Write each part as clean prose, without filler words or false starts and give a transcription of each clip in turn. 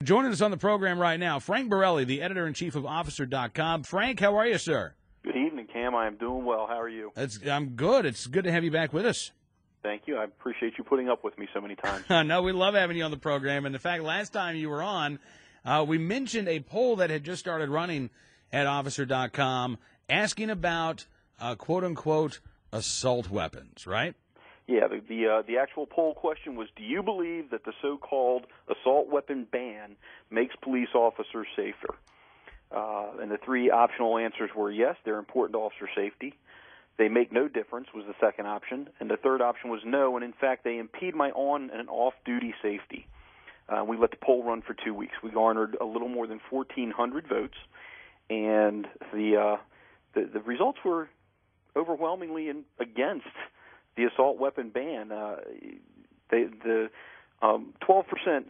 Joining us on the program right now, Frank Borelli, the editor-in-chief of Officer.com. Frank, how are you, sir? Good evening, Cam. I am doing well. How are you? I'm good. It's good to have you back with us. Thank you. I appreciate you putting up with me so many times. No, we love having you on the program. And in fact, last time you were on, we mentioned a poll that had just started running at Officer.com asking about, quote-unquote, assault weapons, right? Yeah, the actual poll question was, do you believe that the so-called assault weapon ban makes police officers safer? And the three optional answers were yes, they're important to officer safety. They make no difference was the second option. And the third option was no, and in fact, they impede my on- and off-duty safety. We let the poll run for 2 weeks. We garnered a little more than 1,400 votes, and the results were overwhelmingly against the assault weapon ban. 12%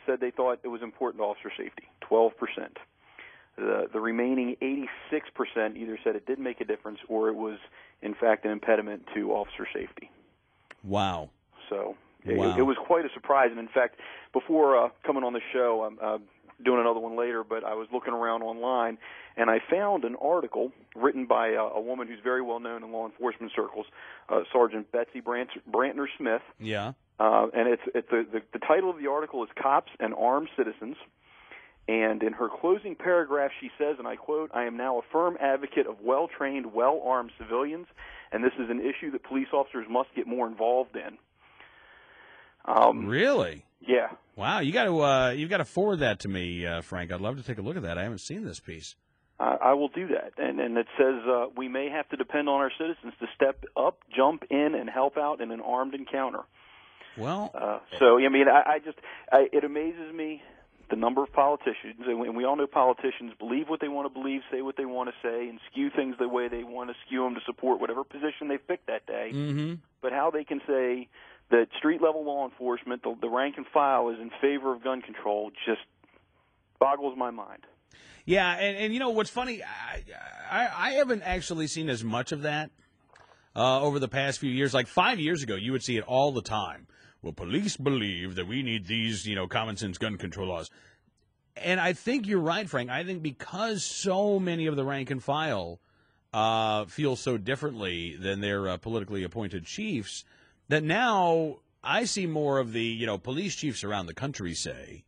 said they thought it was important to officer safety. 12%. The remaining 86% either said it didn't make a difference or it was, in fact, an impediment to officer safety. Wow. So wow. It was quite a surprise. And, in fact, before coming on the show, I'm doing another one later, but I was looking around online, and I found an article written by a woman who's very well known in law enforcement circles, Sergeant Betsy Brantner Smith. Yeah. And it's the title of the article is Cops and Armed Citizens. And in her closing paragraph, she says, and I quote, "I am now a firm advocate of well-trained, well-armed civilians, and this is an issue that police officers must get more involved in." Really? Yeah. Wow, you've got to forward that to me, Frank. I'd love to take a look at that. I haven't seen this piece. I will do that. And it says we may have to depend on our citizens to step up, jump in, and help out in an armed encounter. Well, so I mean, it amazes me the number of politicians, and we all know politicians believe what they want to believe, say what they want to say, and skew things the way they want to skew them to support whatever position they pick that day. Mm-hmm. But how they can say that street-level law enforcement, the rank and file, is in favor of gun control just boggles my mind. Yeah, and you know what's funny? I haven't actually seen as much of that over the past few years. Like 5 years ago, you would see it all the time. Well, police believe that we need these, common sense gun control laws. And I think you're right, Frank. I think because so many of the rank and file feel so differently than their politically appointed chiefs, that now I see more of the, police chiefs around the country say,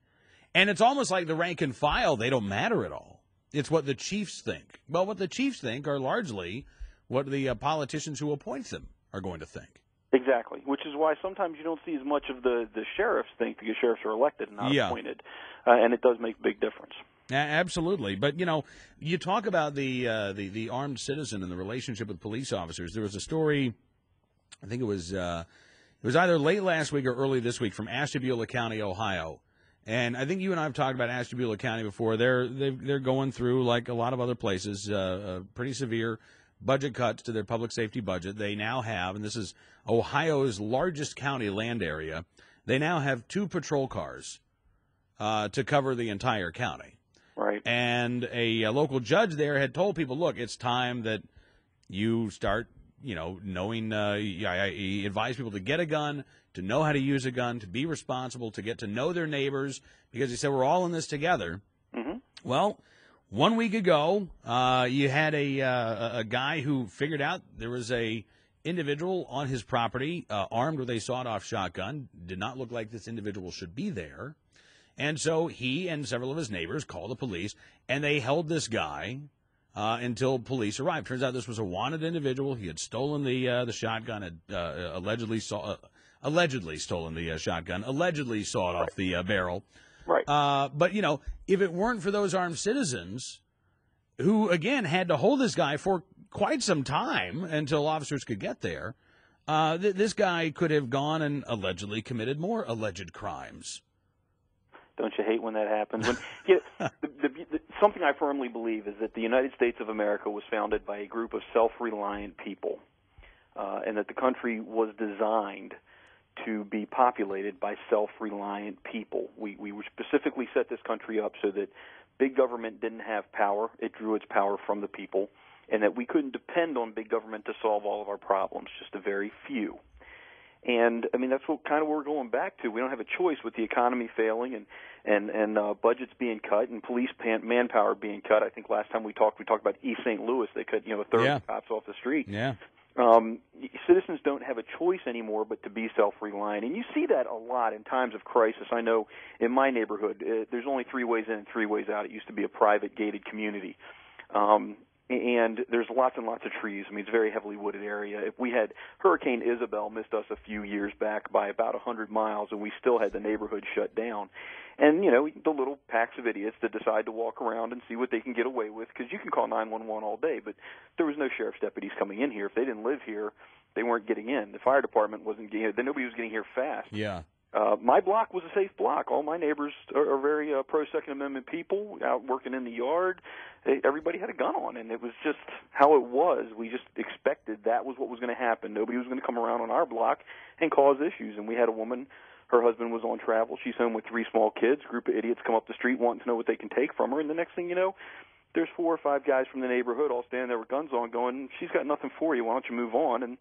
and it's almost like the rank and file, they don't matter at all. It's what the chiefs think. Well, what the chiefs think are largely what the politicians who appoint them are going to think. Exactly, which is why sometimes you don't see as much of the sheriffs think, because sheriffs are elected and not appointed, and it does make a big difference. Absolutely, but you talk about the armed citizen and the relationship with police officers. There was a story, I think it was either late last week or early this week, from Ashtabula County, Ohio, and I think you and I have talked about Ashtabula County before. They're going through, like a lot of other places, pretty severe budget cuts to their public safety budget. They now have, and this is Ohio's largest county land area, they now have 2 patrol cars to cover the entire county. Right. And a local judge there had told people, look, it's time that you start, knowing, he advised people to get a gun, to know how to use a gun, to be responsible, to get to know their neighbors, because he said we're all in this together. Mm-hmm. Well, 1 week ago, you had a guy who figured out there was a individual on his property armed with a sawed-off shotgun. Did not look like this individual should be there. And so he and several of his neighbors called the police, and they held this guy until police arrived. Turns out this was a wanted individual. He had stolen the shotgun, had allegedly stolen the shotgun, allegedly sawed off the barrel. Right. But, if it weren't for those armed citizens who, again, had to hold this guy for quite some time until officers could get there, this guy could have gone and allegedly committed more alleged crimes. Don't you hate when that happens? Something I firmly believe is that the United States of America was founded by a group of self-reliant people, and that the country was designed to be populated by self-reliant people. We specifically set this country up so that big government didn't have power. It drew its power from the people, and that we couldn't depend on big government to solve all of our problems, just a very few. And I mean, that's what we're going back to. We don't have a choice with the economy failing and budgets being cut and police manpower being cut. I think last time we talked about East St. Louis. They cut a third of the cops off the street. Yeah. Citizens don't have a choice anymore but to be self-reliant, and you see that a lot in times of crisis. I know in my neighborhood, there's only 3 ways in and 3 ways out. It used to be a private gated community. And there's lots and lots of trees. I mean, it's a very heavily wooded area. If we had Hurricane Isabel missed us a few years back by about 100 miles, and we still had the neighborhood shut down. And, the little packs of idiots that decide to walk around and see what they can get away with, because you can call 911 all day, but there was no sheriff's deputies coming in here. If they didn't live here, they weren't getting in. The fire department wasn't getting in. Nobody was getting here fast. Yeah. My block was a safe block. All my neighbors are very pro-Second Amendment people, out working in the yard. Everybody had a gun on, and it was just how it was. We just expected that was what was going to happen. Nobody was going to come around on our block and cause issues. And we had a woman, her husband was on travel. She's home with 3 small kids. A group of idiots come up the street wanting to know what they can take from her. And the next thing you know, there's 4 or 5 guys from the neighborhood all standing there with guns on going, she's got nothing for you. Why don't you move on? And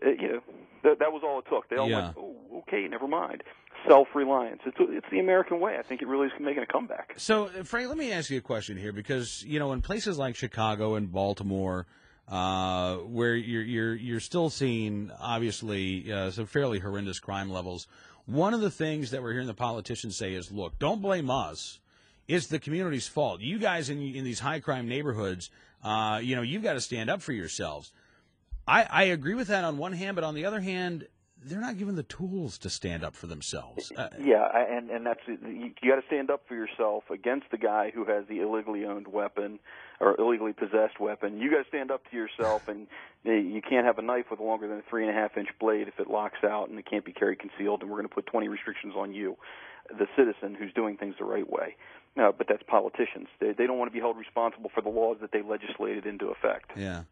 that was all it took. They all went, oh, okay, never mind. Self-reliance. It's the American way. I think it really is making a comeback. So, Frank, let me ask you a question here, because in places like Chicago and Baltimore, where you're still seeing obviously some fairly horrendous crime levels, one of the things that we're hearing the politicians say is, look, don't blame us. It's the community's fault. You guys in these high crime neighborhoods, you've got to stand up for yourselves. I agree with that on one hand, but on the other hand, they're not given the tools to stand up for themselves. And that's it. You got to stand up for yourself against the guy who has the illegally owned weapon or illegally possessed weapon. You got to stand up to yourself, and you can't have a knife with longer than a 3.5-inch blade if it locks out, and it can't be carried concealed. And we're going to put 20 restrictions on you, the citizen who's doing things the right way. No, but that's politicians. They don't want to be held responsible for the laws that they legislated into effect. Yeah.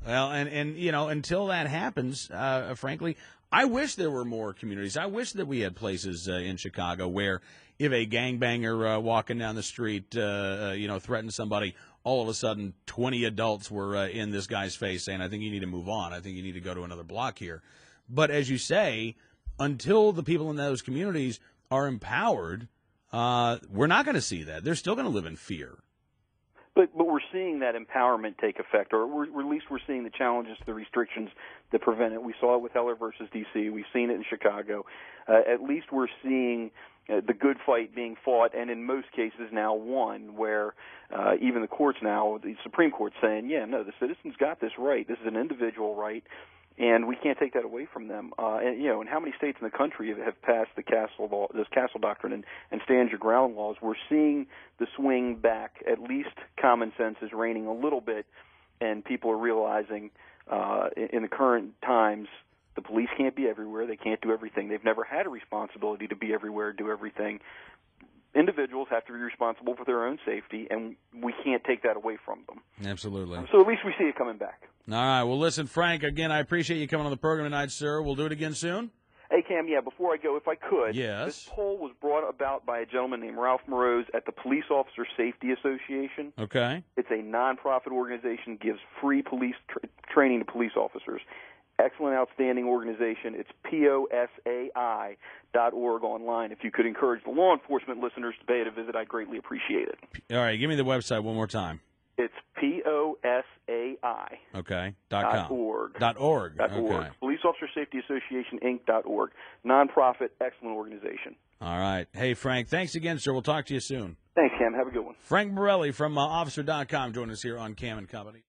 Well, and until that happens, frankly, I wish there were more communities. I wish that we had places in Chicago where if a gangbanger walking down the street, threatened somebody, all of a sudden 20 adults were in this guy's face saying, I think you need to move on. I think you need to go to another block here. But as you say, until the people in those communities are empowered, we're not going to see that. They're still going to live in fear. But we're seeing that empowerment take effect, or at least we're seeing the challenges to the restrictions that prevent it. We saw it with Heller versus D.C. We've seen it in Chicago. At least we're seeing the good fight being fought, and in most cases now won, where even the courts now, the Supreme Court saying, the citizens got this right. This is an individual right, and we can't take that away from them. And how many states in the country have passed the Castle Doctrine and stand your ground laws? We're seeing the swing back. At least common sense is reigning a little bit, and people are realizing in the current times the police can't be everywhere. They can't do everything. They've never had a responsibility to be everywhere, do everything. Individuals have to be responsible for their own safety, and we can't take that away from them. Absolutely. So at least we see it coming back. All right. Well, listen, Frank, again, I appreciate you coming on the program tonight, sir. We'll do it again soon. Hey, Cam, before I go, if I could, yes. This poll was brought about by a gentleman named Ralph Moroz at the Police Officer Safety Association. Okay. It's a nonprofit organization, gives free police training to police officers. Excellent, outstanding organization. It's POSAI.org online. If you could encourage the law enforcement listeners to pay it a visit, I'd greatly appreciate it. All right, give me the website one more time. It's POSAI. Okay. .org. .org. Okay. Police Officer Safety Association, Inc.org. Nonprofit, excellent organization. All right. Hey, Frank, thanks again, sir. We'll talk to you soon. Thanks, Cam. Have a good one. Frank Morelli from Officer.com joining us here on Cam and Company.